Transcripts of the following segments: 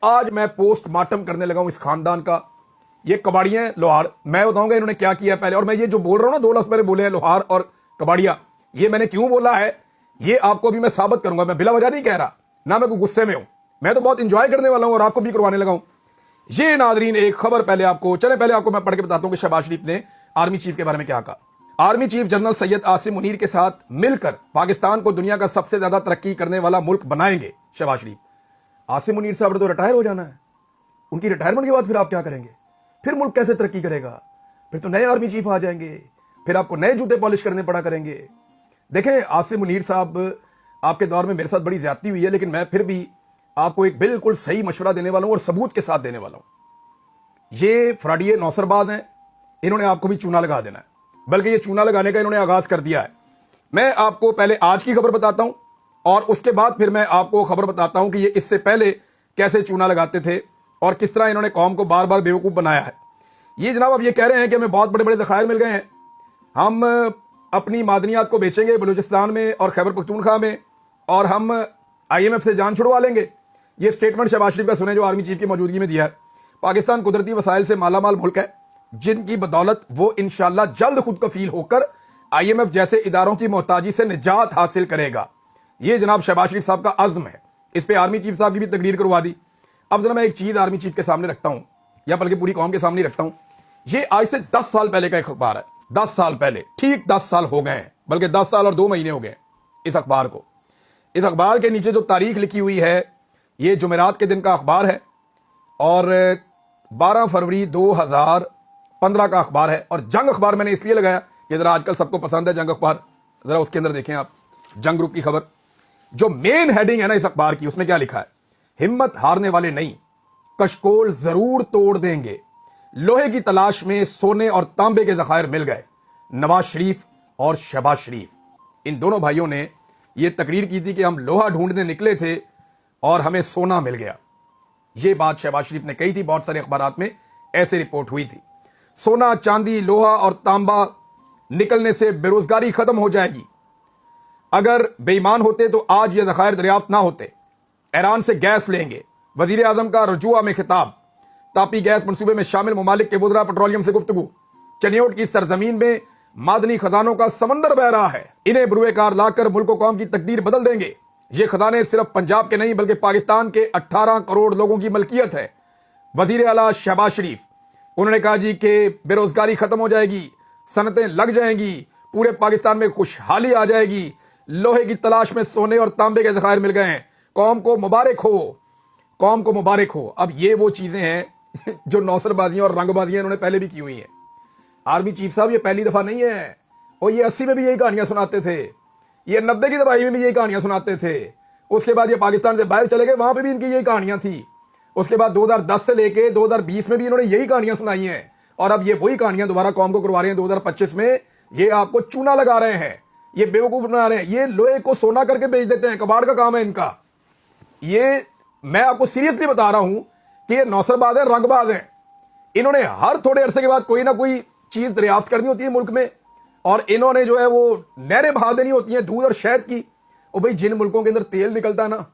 आज मैं पोस्टमार्टम करने लगा हूं इस खानदान का। ये कबाड़ियां हैं लोहार, मैं बताऊंगा इन्होंने क्या किया पहले। और मैं ये जो बोल रहा हूं ना, दो लफ्ज मैंने बोले हैं लोहार और कबाड़िया, ये मैंने क्यों बोला है ये आपको अभी मैं साबित करूंगा। मैं बिला वजह नहीं कह रहा, ना मैं कोई गुस्से में हूं, मैं तो बहुत इंजॉय करने वाला हूं और आपको भी करवाने लगा हूं। ये नादरीन एक खबर पहले आपको मैं पढ़ के बताता हूं कि शहबाज शरीफ ने आर्मी चीफ के बारे में क्या कहा। Army chief general Syed Asim Munir के साथ मिलकर पाकिस्तान को दुनिया का सबसे ज्यादा तरक्की करने वाला मुल्क बनाएंगे शहबाज शरीफ। आसिम मुनीर साहब ने तो रिटायर हो जाना है, उनकी रिटायरमेंट के बाद फिर आप क्या करेंगे? फिर मुल्क कैसे तरक्की करेगा? फिर तो नए आर्मी चीफ आ जाएंगे, फिर आपको नए जूते पॉलिश करने पड़ा करेंगे। देखें, आसिम मुनीर साहब आपके दौर में मेरे साथ बड़ी ज्यादती हुई है, लेकिन मैं फिर भी आपको एक बिल्कुल सही मशवरा देने वाला हूं और सबूत के साथ देने वाला हूं। ये फ्राडिये नौसरबाज हैं, इन्होंने आपको भी चूना लगा देना है, बल्कि ये चूना लगाने का इन्होंने आगाज कर दिया है। मैं आपको पहले आज की खबर बताता हूं और उसके बाद फिर मैं आपको खबर बताता हूं कि ये इससे पहले कैसे चूना लगाते थे और किस तरह इन्होंने कौम को बार बार बेवकूफ बनाया है। ये जनाब अब ये कह रहे हैं कि हमें बहुत बड़े बड़े ज़खायर मिल गए हैं, हम अपनी मादनियात को बेचेंगे बलूचिस्तान में और खैबर पख्तूनख्वा में, और हम IMF से जान छुड़वा लेंगे। ये स्टेटमेंट शहबाज शरीफ का सुने जो आर्मी चीफ की मौजूदगी में दिया है। पाकिस्तान कुदरती वसाइल से मालामाल मुल्क है, जिनकी बदौलत वो इंशाल्लाह जल्द खुद कफील होकर IMF जैसे इदारों की मोहताजी से निजात हासिल करेगा। ये जनाब शहबाज शरीफ साहब का अज़्म है। इस पे आर्मी चीफ साहब की भी तकरीर करवा दी। अब जरा मैं एक चीज आर्मी चीफ के सामने रखता हूं, या बल्कि पूरी कौम के सामने रखता हूं। ये आज से 10 साल पहले का एक अखबार है, 10 साल पहले, ठीक 10 साल हो गए हैं, बल्कि 10 साल और 2 महीने हो गए इस अखबार को। इस अखबार के नीचे जो तारीख लिखी हुई है, ये जुमेरात के दिन का अखबार है और 12 फरवरी 2015 का अखबार है। और जंग अखबार मैंने इसलिए लगाया कि जरा आजकल सबको पसंद है जंग अखबार, जरा उसके अंदर देखें आप जंग ग्रुप की खबर। जो मेन हेडिंग है ना इस अखबार की, उसमें क्या लिखा है? हिम्मत हारने वाले नहीं, कशकोल जरूर तोड़ देंगे, लोहे की तलाश में सोने और तांबे के ज़खायर मिल गए। नवाज शरीफ और शहबाज शरीफ, इन दोनों भाइयों ने यह तकरीर की थी कि हम लोहा ढूंढने निकले थे और हमें सोना मिल गया। यह बात शहबाज शरीफ ने कही थी, बहुत सारे अखबारात में ऐसे रिपोर्ट हुई थी। सोना, चांदी, लोहा और तांबा निकलने से बेरोजगारी खत्म हो जाएगी। अगर बेईमान होते तो आज ये ज़खायर दरियाफ्त ना होते। ईरान से गैस लेंगे, वजीर आजम का रजुआ में खिताब। तापी गैस मंसूबे में शामिल ममालिक के वज़रा पेट्रोलियम से गुफ्तगू। चनियोट की सरजमीन में मादनी खजानों का समंदर बह रहा है, इन्हें बरूए कार लाकर मुल्क कौम की तकदीर बदल देंगे। ये खजाने सिर्फ पंजाब के नहीं बल्कि पाकिस्तान के 18 करोड़ लोगों की मलकियत है। वजीर आला शहबाज शरीफ, उन्होंने कहा जी कि बेरोजगारी खत्म हो जाएगी, सनतें लग जाएंगी, पूरे पाकिस्तान में खुशहाली आ जाएगी, लोहे की तलाश में सोने और तांबे के ज़खायर मिल गए हैं, कौम को मुबारक हो, कौम को मुबारक हो। अब ये वो चीजें हैं जो नौसरबाजियां और रंगबाजियां इन्होंने पहले भी की हुई हैं। आर्मी चीफ साहब ये पहली दफा नहीं है, और ये 80 में भी यही कहानियां सुनाते थे, ये 90 की दवाई में भी यही कहानियां सुनाते थे। उसके बाद ये पाकिस्तान से बाहर चले गए, वहां पर भी इनकी यही कहानियां थी। उसके बाद 2010 से लेके 2020 में भी इन्होंने यही कहानियां सुनाई हैं, और अब ये वही कहानियां दोबारा कौम को करवा रहे हैं 2025 में। ये आपको चूना लगा रहे हैं, ये बेवकूफ बना रहे हैं, ये लोहे को सोना करके बेच देते हैं, कबाड़ का काम है इनका। ये मैं आपको सीरियसली बता रहा हूं कि ये नौसरबाज है, रंगबाज है। इन्होंने हर थोड़े अरसे के बाद कोई ना कोई चीज दरियाफ्त करनी होती है मुल्क में, और इन्होंने जो है वो नहरें बहा देनी होती हैं दूध और शहद की। और भाई जिन मुल्कों के अंदर तेल निकलता है ना,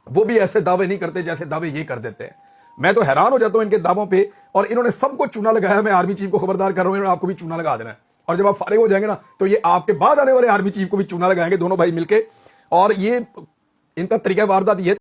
वो भी ऐसे दावे नहीं करते जैसे दावे ये कर देते हैं। मैं तो हैरान हो जाता हूं इनके दावों पे, और इन्होंने सबको चूना लगाया। मैं आर्मी चीफ को खबरदार कर रहा हूं, आपको भी चूना लगा देना है। और जब आप फारिग हो जाएंगे ना, तो ये आपके बाद आने वाले आर्मी चीफ को भी चूना लगाएंगे, दोनों भाई मिलके। और ये इनका तरीका वारदात ये